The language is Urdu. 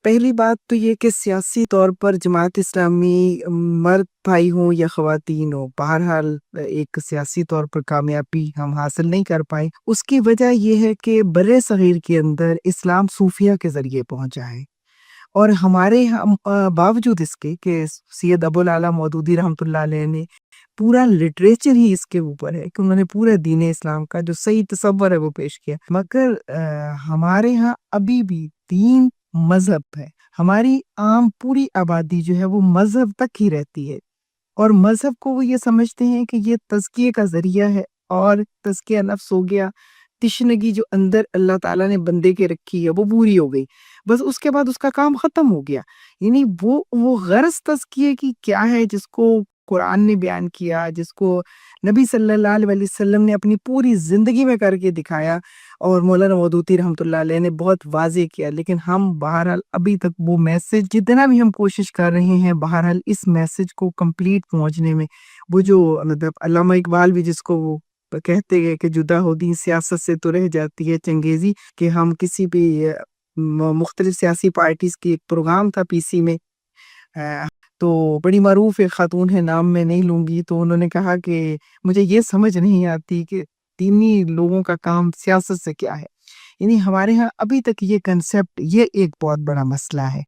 پہلی بات تو یہ کہ سیاسی طور پر جماعت اسلامی مرد بھائی ہوں یا خواتین ہوں، بہرحال ایک سیاسی طور پر کامیابی ہم حاصل نہیں کر پائے۔ اس کی وجہ یہ ہے کہ بر صغیر کے اندر اسلام صوفیہ کے ذریعے پہنچا ہے، اور ہمارے باوجود اس کے کہ سید ابو العلا مودودی رحمۃ اللہ علیہ نے پورا لٹریچر ہی اس کے اوپر ہے کہ انہوں نے پورے دین اسلام کا جو صحیح تصور ہے وہ پیش کیا، مگر ہمارے ہاں ابھی بھی تین مذہب ہے۔ ہماری عام پوری آبادی جو ہے وہ مذہب تک ہی رہتی ہے، اور مذہب کو وہ یہ سمجھتے ہیں کہ یہ تزکیے کا ذریعہ ہے، اور تزکیہ نفس ہو گیا، تشنگی جو اندر اللہ تعالیٰ نے بندے کے رکھی ہے وہ پوری ہو گئی، بس اس کے بعد اس کا کام ختم ہو گیا۔ یعنی وہ غرض تزکیے کی کیا ہے جس کو قرآن نے بیان کیا، جس کو نبی صلی اللہ علیہ وسلم نے اپنی پوری زندگی میں کر کے دکھایا، اور مولانا مودودی رحمۃ اللہ علیہ نے بہت واضح کیا، لیکن ہم بہرحال ابھی تک وہ میسج جتنا بھی ہم کوشش کر رہے ہیں، بہرحال اس میسج کو کمپلیٹ پہنچنے میں وہ جو مطلب علامہ اقبال بھی جس کو وہ کہتے ہیں کہ جدا ہوتی سیاست سے تو رہ جاتی ہے چنگیزی، کہ ہم کسی بھی مختلف سیاسی پارٹیز کی ایک پروگرام تھا پی سی میں، تو بڑی معروف ایک خاتون ہے، نام میں نہیں لوں گی، تو انہوں نے کہا کہ مجھے یہ سمجھ نہیں آتی کہ دینی لوگوں کا کام سیاست سے کیا ہے۔ یعنی ہمارے ہاں ابھی تک یہ کنسیپٹ، یہ ایک بہت بڑا مسئلہ ہے۔